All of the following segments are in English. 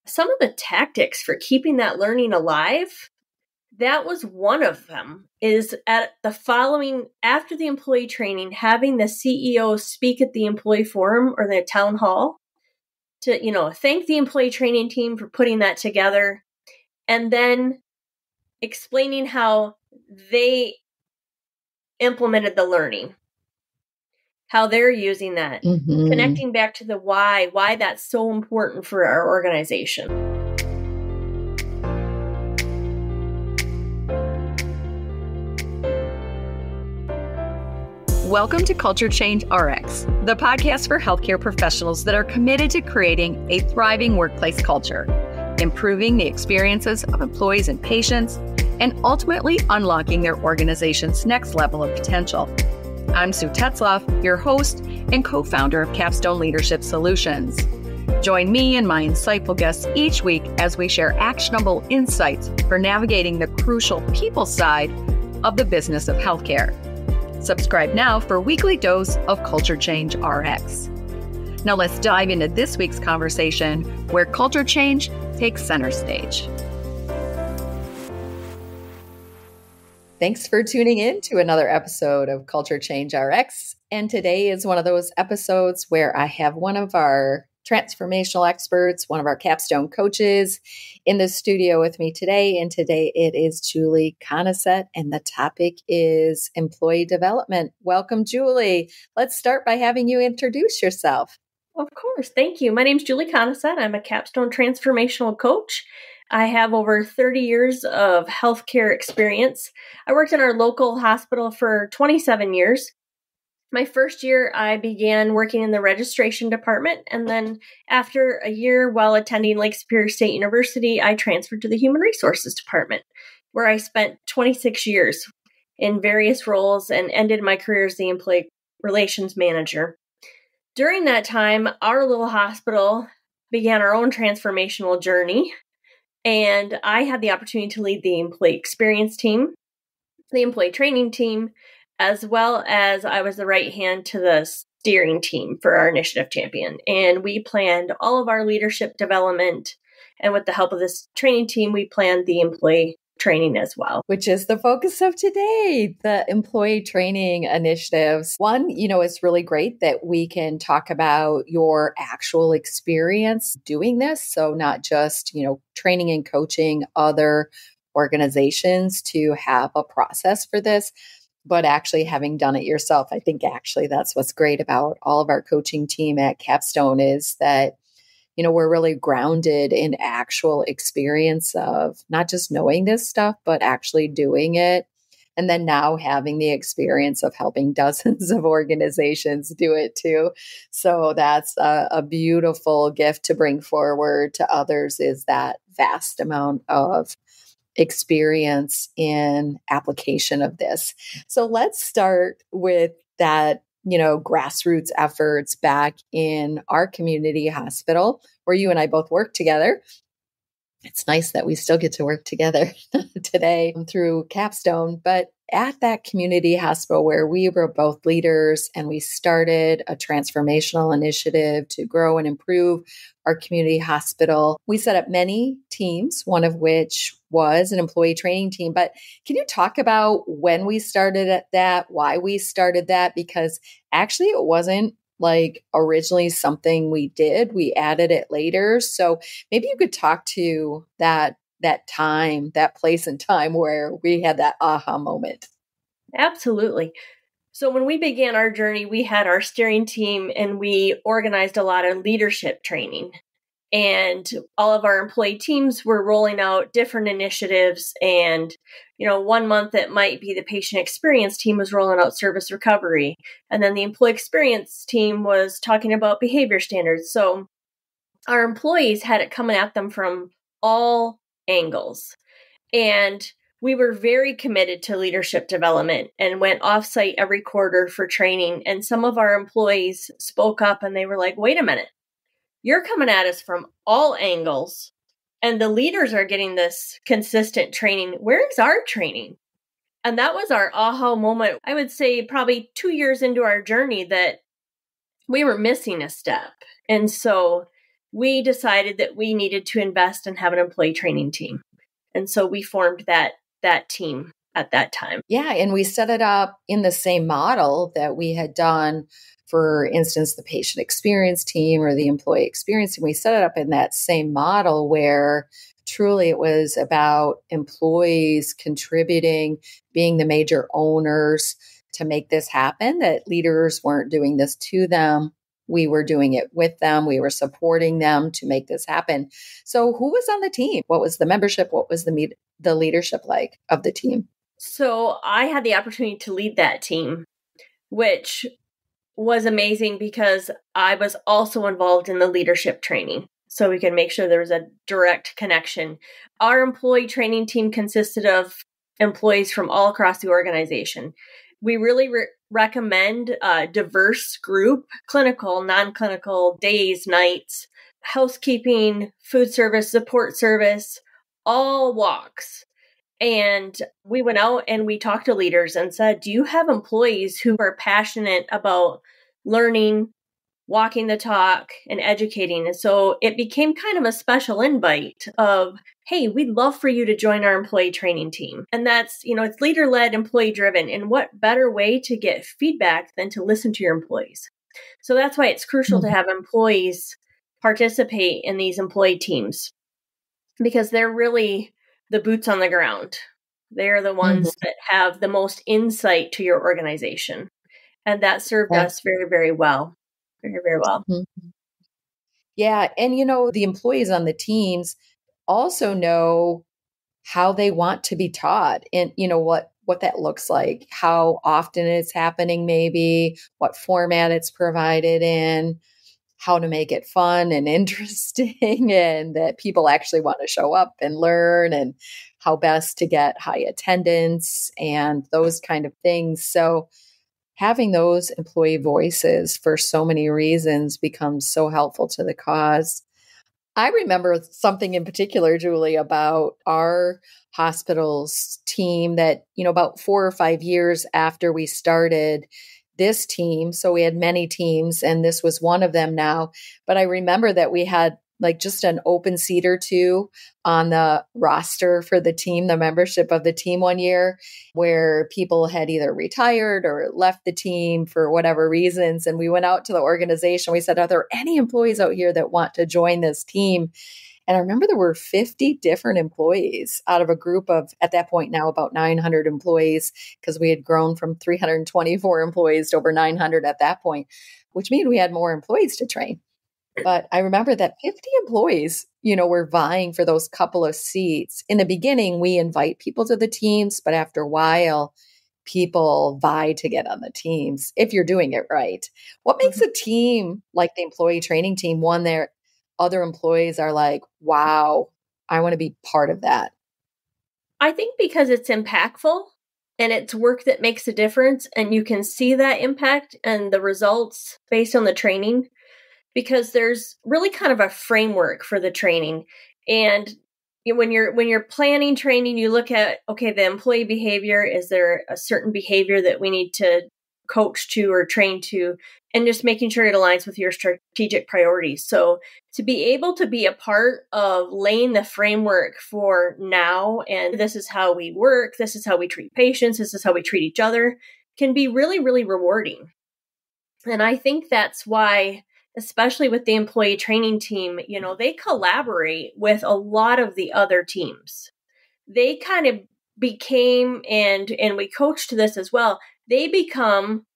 some of the tactics for keeping that learning alive, that was one of them, is at the following, after the employee training, having the CEO speak at the employee forum or the town hall to, thank the employee training team for putting that together, and then explaining how they implemented the learning, how they're using that, connecting back to the why that's so important for our organization. Welcome to Culture Change RX, the podcast for healthcare professionals that are committed to creating a thriving workplace culture, improving the experiences of employees and patients, and ultimately unlocking their organization's next level of potential. I'm Sue Tetzloff, your host and co-founder of Capstone Leadership Solutions. Join me and my insightful guests each week as we share actionable insights for navigating the crucial people side of the business of healthcare. Subscribe now for a weekly dose of Culture Change RX. Now let's dive into this week's conversation where culture change takes center stage. Thanks for tuning in to another episode of Culture Change RX. And today is one of those episodes where I have one of our transformational experts, one of our capstone coaches in the studio with me today. And today it is Julie Coneset, and the topic is employee development. Welcome, Julie. Let's start by having you introduce yourself. Of course. Thank you. My name is Julie Coneset. I'm a Capstone Transformational Coach. I have over 30 years of healthcare experience. I worked in our local hospital for 27 years. My first year, I began working in the registration department, and then after a year while attending Lake Superior State University, I transferred to the Human Resources Department, where I spent 26 years in various roles and ended my career as the Employee Relations Manager. During that time, our little hospital began our own transformational journey, and I had the opportunity to lead the employee experience team, the employee training team, as well as I was the right hand to the steering team for our initiative champion. And we planned all of our leadership development. And with the help of this training team, we planned the employee training as well. Which is the focus of today, the employee training initiatives. One, it's really great that we can talk about your actual experience doing this. So not just, training and coaching other organizations to have a process for this, but actually having done it yourself. I think actually that's what's great about all of our coaching team at Capstone is that, we're really grounded in actual experience of not just knowing this stuff, but actually doing it. And then now having the experience of helping dozens of organizations do it too. So that's a beautiful gift to bring forward to others, is that vast amount of experience in application of this. So let's start with that, grassroots efforts back in our community hospital where you and I both work together. It's nice that we still get to work together today through Capstone, but at that community hospital where we were both leaders and we started a transformational initiative to grow and improve our community hospital, we set up many teams, one of which was an employee training team. But can you talk about when we started at that, why we started that? Because actually it wasn't like originally something we did. We added it later. So maybe you could talk to that time, that place and time where we had that aha moment. Absolutely. So when we began our journey, we had our steering team and we organized a lot of leadership training. And all of our employee teams were rolling out different initiatives. And, 1 month it might be the patient experience team was rolling out service recovery. And then the employee experience team was talking about behavior standards. So our employees had it coming at them from all angles. And we were very committed to leadership development and went offsite every quarter for training. And some of our employees spoke up and they were like, wait a minute. You're coming at us from all angles, and the leaders are getting this consistent training. Where is our training? And that was our aha moment. I would say probably 2 years into our journey that we were missing a step. And so we decided that we needed to invest and have an employee training team. And so we formed that team at that time. Yeah. And we set it up in the same model that we had done, for instance, the patient experience team or the employee experience team. We set it up in that same model where truly it was about employees contributing, being the major owners to make this happen, that leaders weren't doing this to them. We were doing it with them. We were supporting them to make this happen. So who was on the team? What was the membership? What was the leadership like of the team? So I had the opportunity to lead that team, which was amazing because I was also involved in the leadership training. So we could make sure there was a direct connection. Our employee training team consisted of employees from all across the organization. We really recommend a diverse group, clinical, non-clinical, days, nights, housekeeping, food service, support service, all walks. And we went out and we talked to leaders and said, do you have employees who are passionate about learning, walking the talk, and educating? And so it became kind of a special invite of, hey, we'd love for you to join our employee training team. And that's, it's leader-led, employee-driven. And what better way to get feedback than to listen to your employees? So that's why it's crucial to have employees participate in these employee teams, because they're really the boots on the ground. They're the ones that have the most insight to your organization. And that served us very, very well. Very, very well. Yeah. And, the employees on the teams also know how they want to be taught and, what that looks like, how often it's happening, maybe what format it's provided in, how to make it fun and interesting, and that people actually want to show up and learn, and how best to get high attendance and those kind of things. So having those employee voices for so many reasons becomes so helpful to the cause. I remember something in particular, Julie, about our hospital's team that, about 4 or 5 years after we started this team. So we had many teams and this was one of them now. But I remember that we had like just an open seat or two on the roster for the team, the membership of the team one year, where people had either retired or left the team for whatever reasons. And we went out to the organization. We said, are there any employees out here that want to join this team? And I remember there were 50 different employees out of a group of, at that point now, about 900 employees, because we had grown from 324 employees to over 900 at that point, which means we had more employees to train. But I remember that 50 employees, were vying for those couple of seats. In the beginning, we invite people to the teams, but after a while, people vie to get on the teams if you're doing it right. What makes a team like the employee training team one there? Other employees are like, wow, I want to be part of that? I think because it's impactful and it's work that makes a difference, and you can see that impact and the results based on the training, because there's really kind of a framework for the training. And when you're planning training, you look at, okay, the employee behavior, is there a certain behavior that we need to coach to or train to, and just making sure it aligns with your strategic priorities. So to be able to be a part of laying the framework for now, and this is how we work, this is how we treat patients, this is how we treat each other, can be really, really rewarding. And I think that's why, especially with the employee training team, they collaborate with a lot of the other teams. They kind of became, and we coached this as well, they become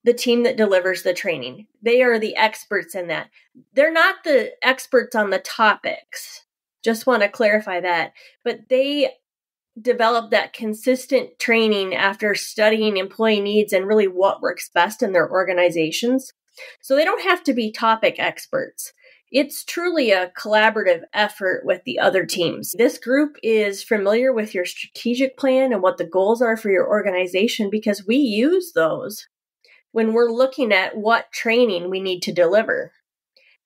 the team that delivers the training. They are the experts in that. They're not the experts on the topics. Just want to clarify that. But they develop that consistent training after studying employee needs and really what works best in their organizations. So they don't have to be topic experts. It's truly a collaborative effort with the other teams. This group is familiar with your strategic plan and what the goals are for your organization, because we use those when we're looking at what training we need to deliver.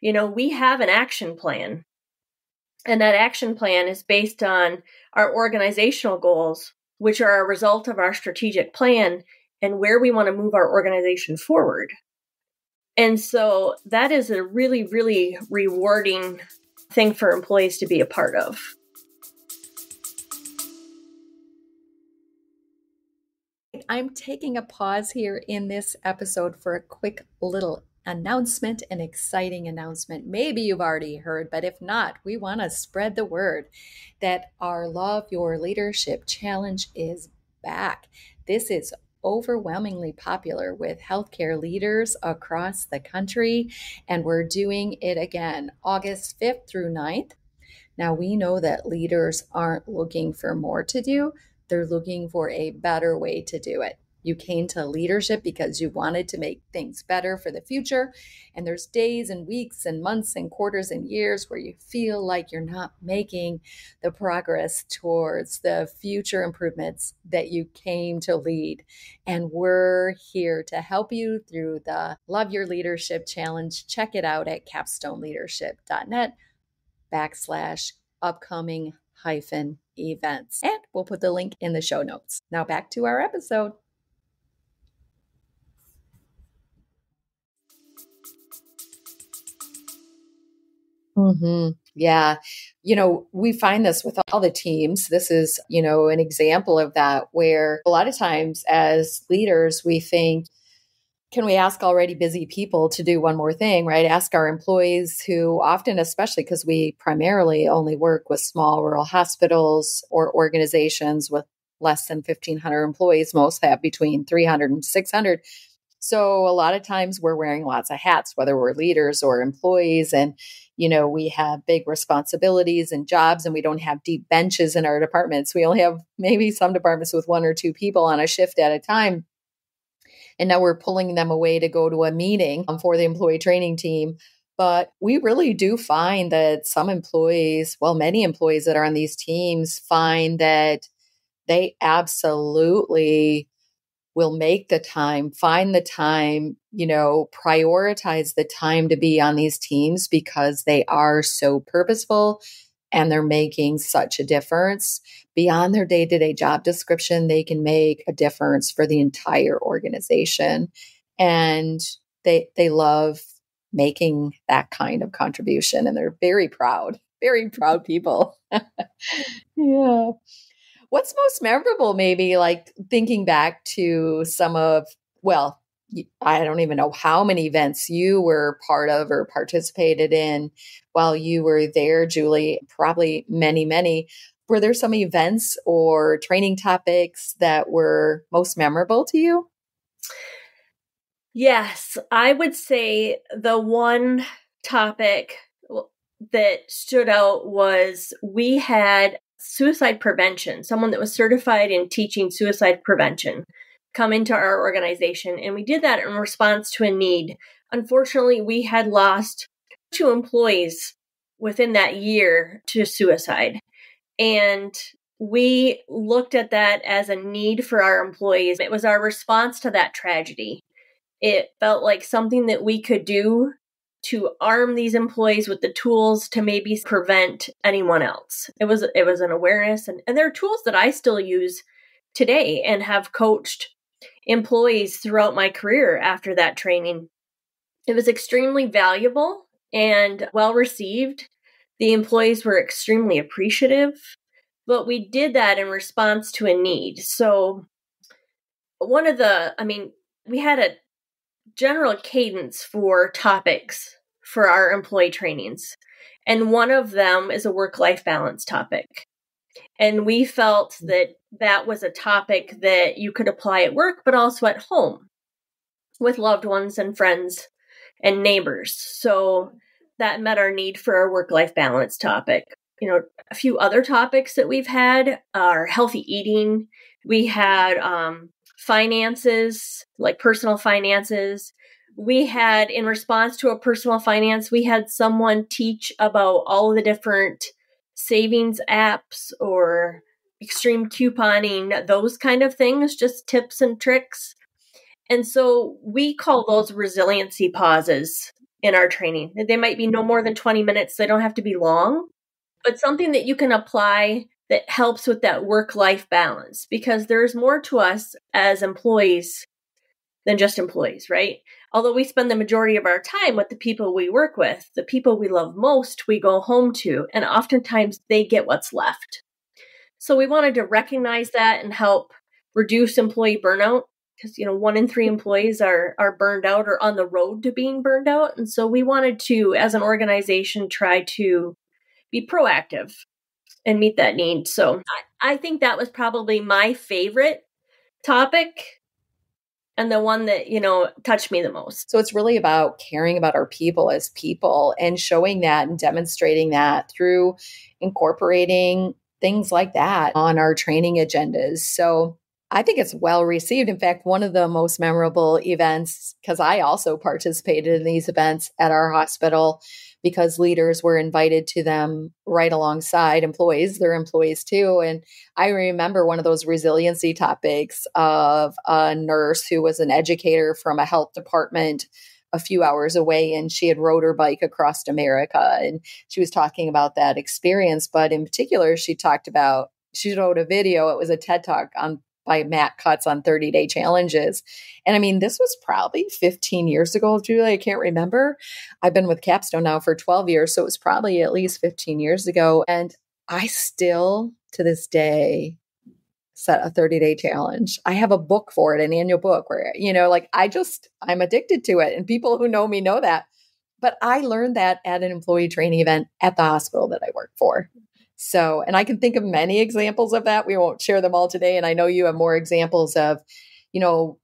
We have an action plan, and that action plan is based on our organizational goals, which are a result of our strategic plan and where we want to move our organization forward. And so that is a really, really rewarding thing for employees to be a part of. I'm taking a pause here in this episode for a quick little announcement, an exciting announcement. Maybe you've already heard, but if not, we want to spread the word that our Love Your Leadership Challenge is back. This is overwhelmingly popular with healthcare leaders across the country, and we're doing it again August 5th through 9th. Now, we know that leaders aren't looking for more to do, they're looking for a better way to do it. You came to leadership because you wanted to make things better for the future. And there's days and weeks and months and quarters and years where you feel like you're not making the progress towards the future improvements that you came to lead. And we're here to help you through the Love Your Leadership Challenge. Check it out at capstoneleadership.net/upcoming events. And we'll put the link in the show notes. Now back to our episode. Yeah. We find this with all the teams. This is, an example of that where a lot of times as leaders, we think, can we ask already busy people to do one more thing, right? Ask our employees who often, especially because we primarily only work with small rural hospitals or organizations with less than 1,500 employees, most have between 300 and 600. So a lot of times we're wearing lots of hats, whether we're leaders or employees. And, we have big responsibilities and jobs, and we don't have deep benches in our departments. We only have maybe some departments with one or two people on a shift at a time. And now we're pulling them away to go to a meeting for the employee training team. But we really do find that some employees, many employees that are on these teams find that they absolutely will make the time, find the time, prioritize the time to be on these teams because they are so purposeful and they're making such a difference. Beyond their day-to-day job description, they can make a difference for the entire organization. And they love making that kind of contribution. And they're very proud people. Yeah. What's most memorable, maybe like thinking back to some of, I don't even know how many events you were part of or participated in while you were there, Julie, probably many, many. Were there some events or training topics that were most memorable to you? Yes, I would say the one topic that stood out was we had suicide prevention, someone that was certified in teaching suicide prevention come into our organization. And we did that in response to a need. Unfortunately, we had lost 2 employees within that year to suicide. And we looked at that as a need for our employees. It was our response to that tragedy. It felt like something that we could do to arm these employees with the tools to maybe prevent anyone else. It was an awareness, and there are tools that I still use today and have coached employees throughout my career after that training. It was extremely valuable and well received. The employees were extremely appreciative, but we did that in response to a need. So we had a general cadence for topics for our employee trainings. And one of them is a work-life balance topic. And we felt that that was a topic that you could apply at work, but also at home with loved ones and friends and neighbors. So that met our need for our work-life balance topic. A few other topics that we've had are healthy eating. We had finances, like personal finances. We had, in response to a personal finance, we had someone teach about all of the different savings apps or extreme couponing, those kind of things, just tips and tricks. And so we call those resiliency pauses in our training. They might be no more than 20 minutes. They don't have to be long, but something that you can apply that helps with that work-life balance, because there's more to us as employees than just employees, right? although we spend the majority of our time with the people we work with, the people we love most, we go home to, and oftentimes they get what's left. So we wanted to recognize that and help reduce employee burnout because, 1 in 3 employees are burned out or on the road to being burned out. And so we wanted to, as an organization, try to be proactive and meet that need. So I think that was probably my favorite topic and the one that, touched me the most. So it's really about caring about our people as people and showing that and demonstrating that through incorporating things like that on our training agendas. So I think it's well received. In fact, one of the most memorable events, because I also participated in these events at our hospital, because leaders were invited to them right alongside employees. They're employees too. And I remember one of those resiliency topics of a nurse who was an educator from a health department a few hours away, and she had rode her bike across America. And she was talking about that experience. But in particular, she wrote a video. It was a TED Talk by Matt Cutts on 30-day challenges. And I mean, this was probably 15 years ago, Julie. I can't remember. I've been with Capstone now for 12 years. So it was probably at least 15 years ago. And I still, to this day, set a 30-day challenge. I have a book for it, an annual book where, I'm addicted to it. And people who know me know that. But I learned that at an employee training event at the hospital that I work for. So, and I can think of many examples of that. We won't share them all today. And I know you have more examples of,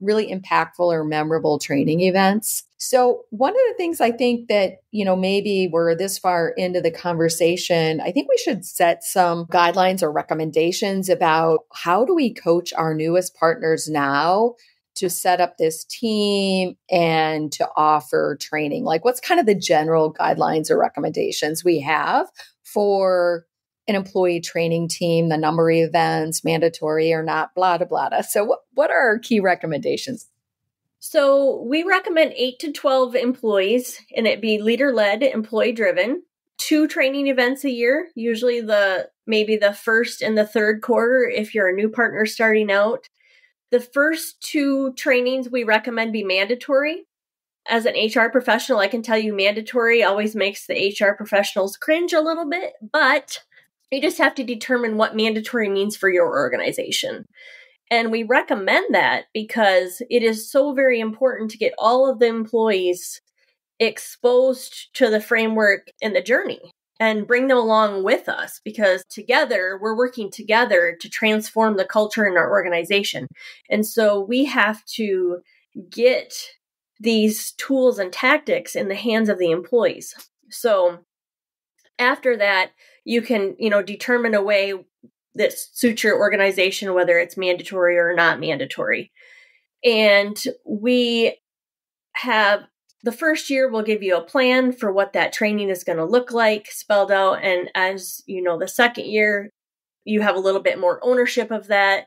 really impactful or memorable training events. So one of the things I think that, maybe we're this far into the conversation, I think we should set some guidelines or recommendations about how do we coach our newest partners now to set up this team and to offer training. Like, what's kind of the general guidelines or recommendations we have for an employee training team, the number of events, mandatory or not, blah, blah, blah. So what are our key recommendations? So we recommend 8 to 12 employees, and it be leader-led, employee-driven, 2 training events a year, usually maybe the first and the third quarter if you're a new partner starting out. The first 2 trainings we recommend be mandatory. As an HR professional, I can tell you mandatory always makes the HR professionals cringe a little bit, but you just have to determine what mandatory means for your organization. And we recommend that because it is so very important to get all of the employees exposed to the framework and the journey and bring them along with us, because together we're working together to transform the culture in our organization. And so we have to get these tools and tactics in the hands of the employees. So after that, you can, determine a way that suits your organization, whether it's mandatory or not mandatory. And we have the first year, we'll give you a plan for what that training is going to look like, spelled out. And as you know, the second year, you have a little bit more ownership of that.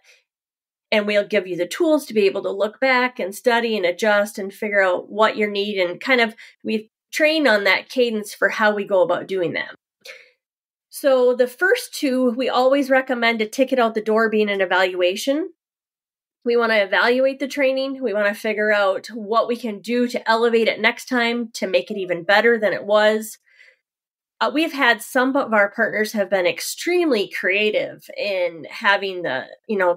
And we'll give you the tools to be able to look back and study and adjust and figure out what you need. And kind of, we train on that cadence for how we go about doing that. So the first 2, we always recommend a ticket out the door being an evaluation. We want to evaluate the training. We want to figure out what we can do to elevate it next time to make it even better than it was. We've had some of our partners have been extremely creative in having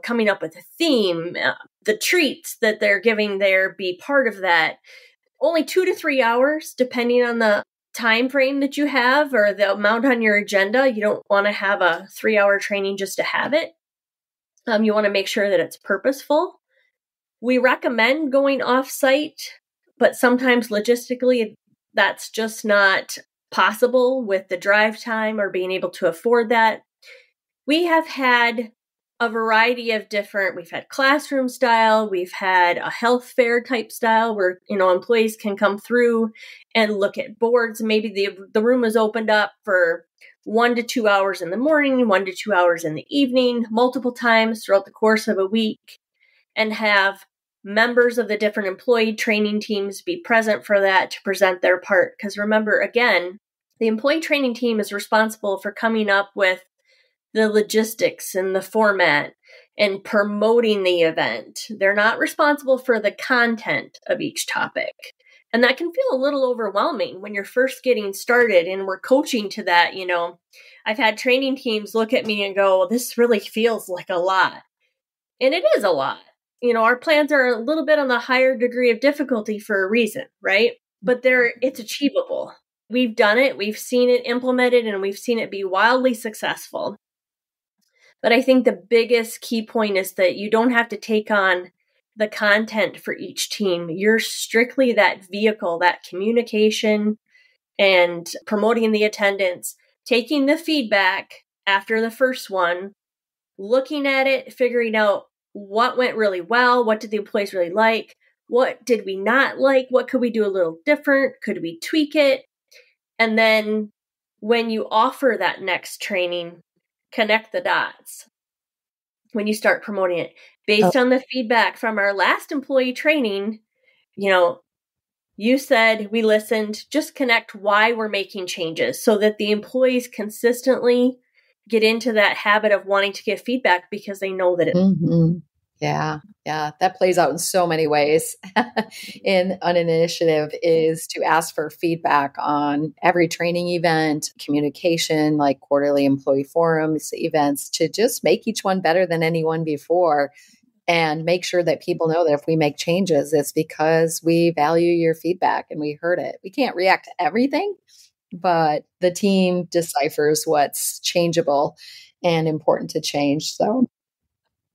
coming up with a theme, the treats that they're giving there be part of that. Only 2 to 3 hours, depending on the time frame that you have or the amount on your agenda. You don't want to have a 3-hour training just to have it. You want to make sure that it's purposeful. We recommend going off-site, but sometimes logistically that's just not possible with the drive time or being able to afford that. We have had a variety of we've had classroom style, we've had a health fair type style where, employees can come through and look at boards. Maybe the room is opened up for 1 to 2 hours in the morning, 1 to 2 hours in the evening, multiple times throughout the course of a week, and have members of the different employee training teams be present for that to present their part. Because remember, again, the employee training team is responsible for coming up with the logistics and the format and promoting the event. They're not responsible for the content of each topic. And that can feel a little overwhelming when you're first getting started and we're coaching to that. I've had training teams look at me and go, this really feels like a lot. And it is a lot. Our plans are a little bit on the higher degree of difficulty for a reason, right? But it's achievable. We've done it, we've seen it implemented, and we've seen it be wildly successful. But I think the biggest key point is that you don't have to take on the content for each team. You're strictly that vehicle, that communication and promoting the attendance, taking the feedback after the first one, looking at it, figuring out what went really well, what did the employees really like, what did we not like, what could we do a little different, could we tweak it? And then when you offer that next training, connect the dots. When you start promoting it based on the feedback from our last employee training, you said, we listened, just connect why we're making changes so that the employees consistently get into that habit of wanting to give feedback because they know that it. Yeah. That plays out in so many ways. In an initiative is to ask for feedback on every training event, communication, like quarterly employee forums, events, to just make each one better than anyone before. And make sure that people know that if we make changes, it's because we value your feedback and we heard it. We can't react to everything, but the team deciphers what's changeable and important to change. So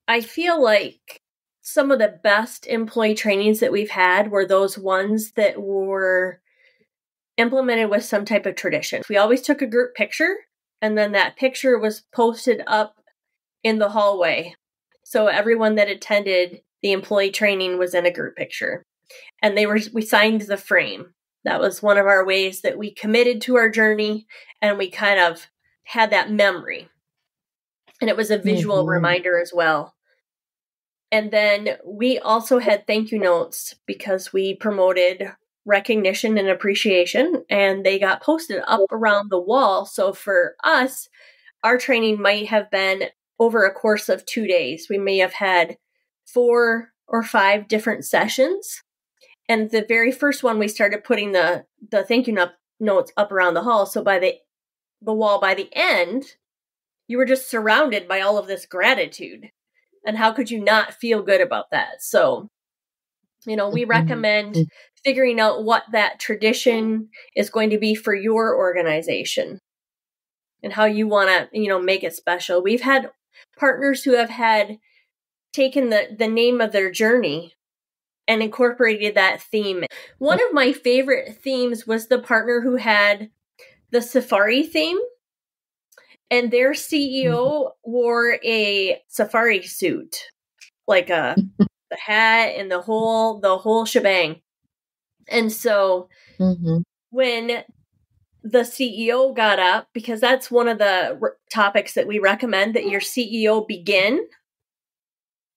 I feel like some of the best employee trainings that we've had were those ones that were implemented with some type of tradition. We always took a group picture, and then that picture was posted up in the hallway. So everyone that attended the employee training was in a group picture. And we signed the frame. That was one of our ways that we committed to our journey, and we kind of had that memory. And it was a visual reminder as well. And then we also had thank you notes because we promoted recognition and appreciation, and they got posted up around the wall. So for us, our training might have been over a course of 2 days. We may have had 4 or 5 different sessions. And the very first one, we started putting the thank you notes up around the hall. So by the wall, by the end, you were just surrounded by all of this gratitude. And how could you not feel good about that? So, we recommend figuring out what that tradition is going to be for your organization and how you want to, make it special. We've had partners who have taken the name of their journey and incorporated that theme. One of my favorite themes was the partner who had the safari theme, and their CEO wore a safari suit, like the hat and the whole shebang. And so when the CEO got up, because that's one of the topics that we recommend, that your CEO begin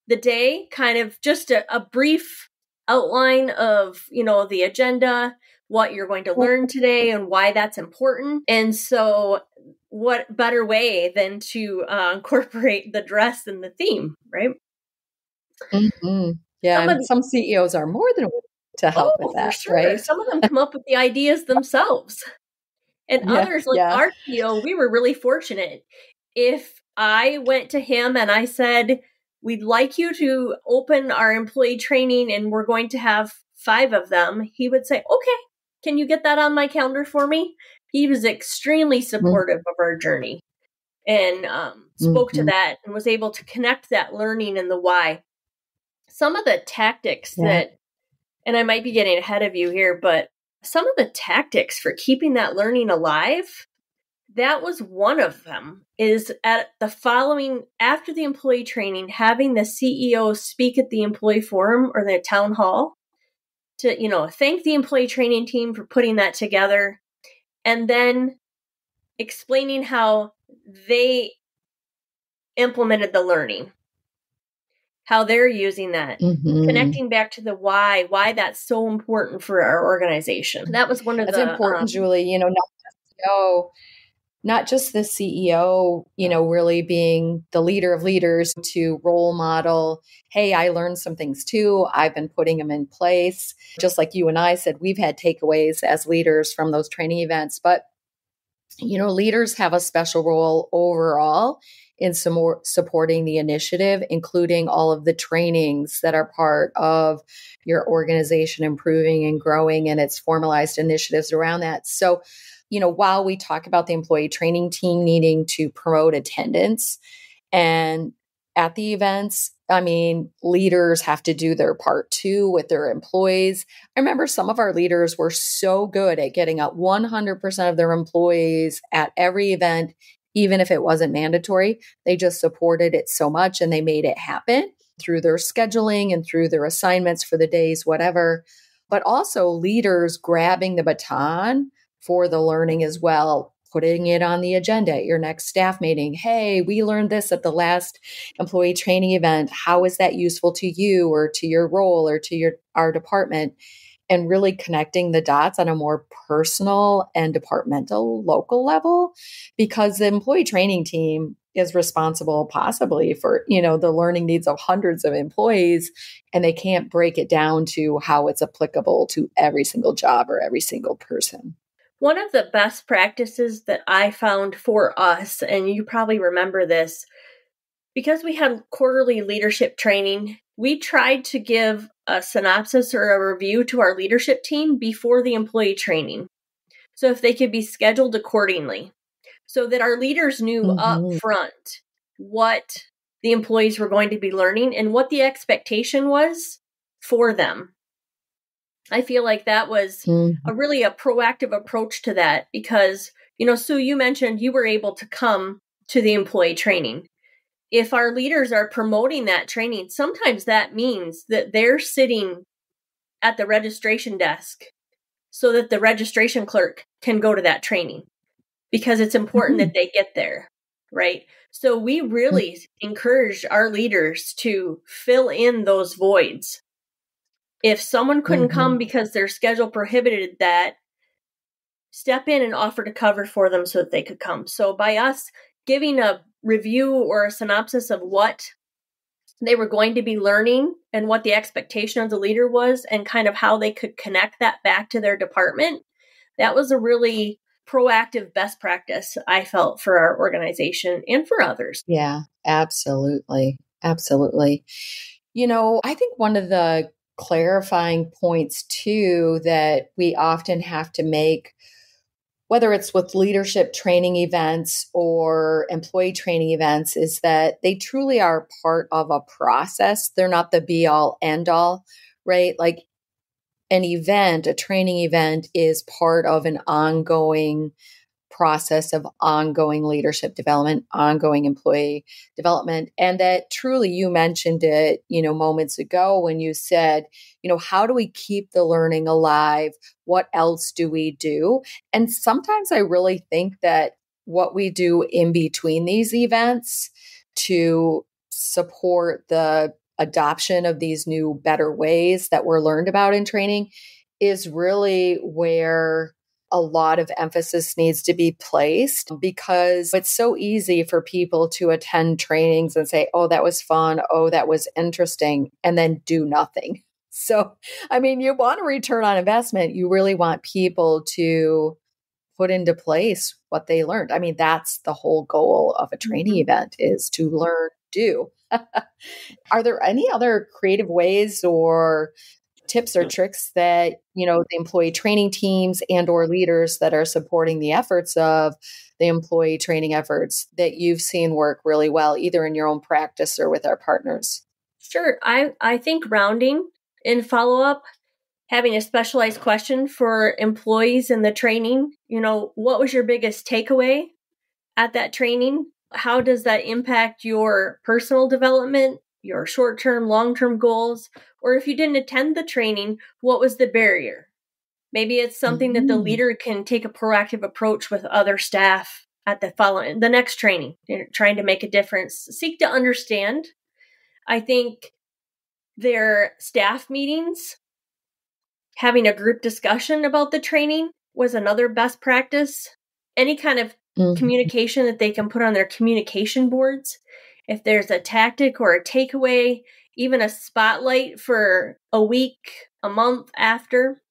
the day, kind of just a brief outline of, the agenda, what you're going to learn today and why that's important. And so what better way than to incorporate the dress and the theme, right? Yeah, some CEOs are more than willing to help with that, for sure. right? Some of them come up with the ideas themselves. And others, like our CEO, we were really fortunate. If I went to him and I said, we'd like you to open our employee training and we're going to have 5 of them, he would say, okay, can you get that on my calendar for me? He was extremely supportive of our journey and spoke to that and was able to connect that learning and the why. Some of the tactics that, and I might be getting ahead of you here, but some of the tactics for keeping that learning alive, that was one of them, is at the following, after the employee training, having the CEO speak at the employee forum or the town hall to, thank the employee training team for putting that together, and then explaining how they implemented the learning, how they're using that, connecting back to the why that's so important for our organization. That was one of That's important, Julie. Not just not just the CEO, really being the leader of leaders to role model, hey, I learned some things too. I've been putting them in place. Just like you and I said, we've had takeaways as leaders from those training events. But, leaders have a special role overall in some more supporting the initiative, including all of the trainings that are part of your organization improving and growing and its formalized initiatives around that. So, while we talk about the employee training team needing to promote attendance and at the events, leaders have to do their part too with their employees. I remember some of our leaders were so good at getting out 100% of their employees at every event, even if it wasn't mandatory. They just supported it so much and they made it happen through their scheduling and through their assignments for the days, whatever. But also leaders grabbing the baton for the learning as well, putting it on the agenda at your next staff meeting. Hey, we learned this at the last employee training event. How is that useful to you or to your role or to our department? And really connecting the dots on a more personal and departmental local level, because the employee training team is responsible possibly for, the learning needs of hundreds of employees, and they can't break it down to how it's applicable to every single job or every single person. One of the best practices that I found for us, and you probably remember this, because we had quarterly leadership training, we tried to give a synopsis or a review to our leadership team before the employee training. So if they could be scheduled accordingly, so that our leaders knew up front what the employees were going to be learning and what the expectation was for them. I feel like that was a proactive approach to that because, Sue, you mentioned you were able to come to the employee training. If our leaders are promoting that training, sometimes that means that they're sitting at the registration desk so that the registration clerk can go to that training because it's important that they get there, right? So we really encourage our leaders to fill in those voids. If someone couldn't come because their schedule prohibited that, step in and offer to cover for them so that they could come. So by us giving a review or a synopsis of what they were going to be learning and what the expectation of the leader was and kind of how they could connect that back to their department, that was a really proactive best practice I felt for our organization and for others. Yeah, absolutely. Absolutely. I think one of the clarifying points too that we often have to make, whether it's with leadership training events or employee training events, is that they truly are part of a process. They're not the be all end all, right? Like an event, a training event is part of an ongoing process of ongoing leadership development, ongoing employee development. And that truly, you mentioned it, moments ago when you said, how do we keep the learning alive? What else do we do? And sometimes I really think that what we do in between these events to support the adoption of these new, better ways that were learned about in training is really where a lot of emphasis needs to be placed, because it's so easy for people to attend trainings and say, oh, that was fun. Oh, that was interesting. And then do nothing. So, you want a return on investment. You really want people to put into place what they learned. That's the whole goal of a training event, is to learn, do. Are there any other creative ways or tips or tricks that, the employee training teams and or leaders that are supporting the efforts of the employee training efforts that you've seen work really well, either in your own practice or with our partners? Sure. I think rounding in follow-up, having a specialized question for employees in the training, what was your biggest takeaway at that training? How does that impact your personal development, your short-term, long-term goals? Or if you didn't attend the training, what was the barrier? Maybe it's something that the leader can take a proactive approach with other staff at the next training, trying to make a difference. Seek to understand. I think their staff meetings, having a group discussion about the training was another best practice. Any kind of communication that they can put on their communication boards. If there's a tactic or a takeaway, even a spotlight for a week, a month after,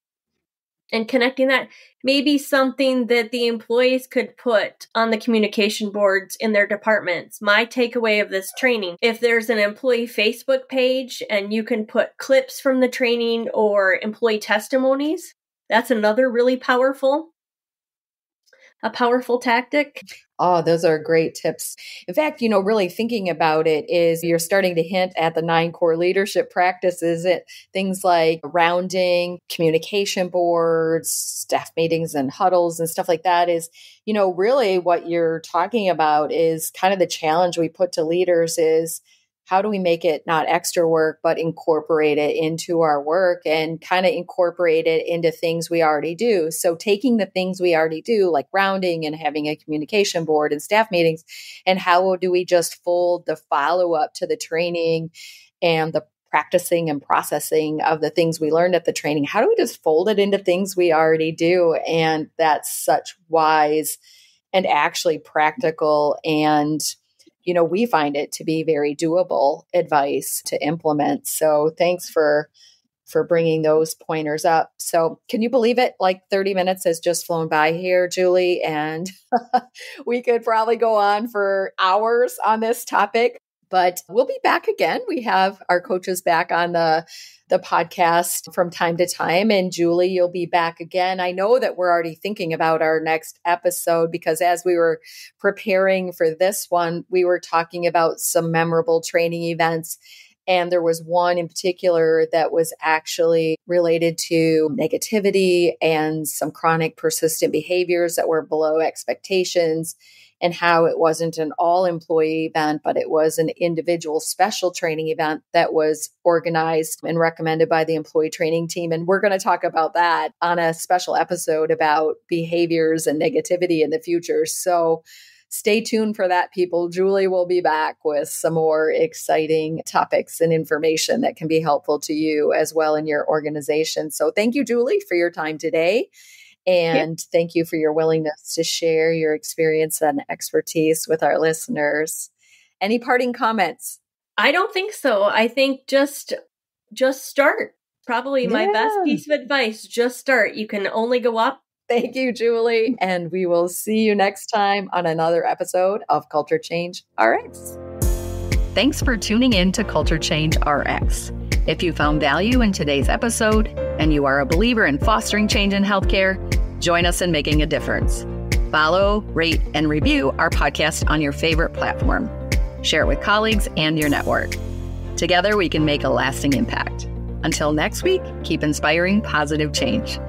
and connecting that, maybe something that the employees could put on the communication boards in their departments. My takeaway of this training, if there's an employee Facebook page and you can put clips from the training or employee testimonies, that's another really powerful tactic. Oh, those are great tips. In fact, really thinking about it is you're starting to hint at the 9 core leadership practices, things like rounding, communication boards, staff meetings and huddles and stuff like that is, really what you're talking about is kind of the challenge we put to leaders is how do we make it not extra work, but incorporate it into our work and kind of incorporate it into things we already do. So taking the things we already do, like rounding and having a communication board and staff meetings, and how do we just fold the follow-up to the training and the practicing and processing of the things we learned at the training? How do we just fold it into things we already do? And that's such wise and actually practical and we find it to be very doable advice to implement. So thanks for bringing those pointers up. So can you believe it? Like 30 minutes has just flown by here, Julie, and we could probably go on for hours on this topic, but we'll be back again. We have our coaches back on the podcast from time to time. And Julie, you'll be back again. I know that we're already thinking about our next episode because as we were preparing for this one, we were talking about some memorable training events. And there was one in particular that was actually related to negativity and some chronic persistent behaviors that were below expectations, and how it wasn't an all-employee event, but it was an individual special training event that was organized and recommended by the employee training team. And we're going to talk about that on a special episode about behaviors and negativity in the future. So stay tuned for that, people. Julie will be back with some more exciting topics and information that can be helpful to you as well in your organization. So thank you, Julie, for your time today. And thank you for your willingness to share your experience and expertise with our listeners. Any parting comments? I don't think so. I think just start. Probably my best piece of advice, just start. You can only go up. Thank you, Julie. And we will see you next time on another episode of Culture Change RX. Thanks for tuning in to Culture Change RX. If you found value in today's episode and you are a believer in fostering change in healthcare, join us in making a difference. Follow, rate, and review our podcast on your favorite platform. Share it with colleagues and your network. Together, we can make a lasting impact. Until next week, keep inspiring positive change.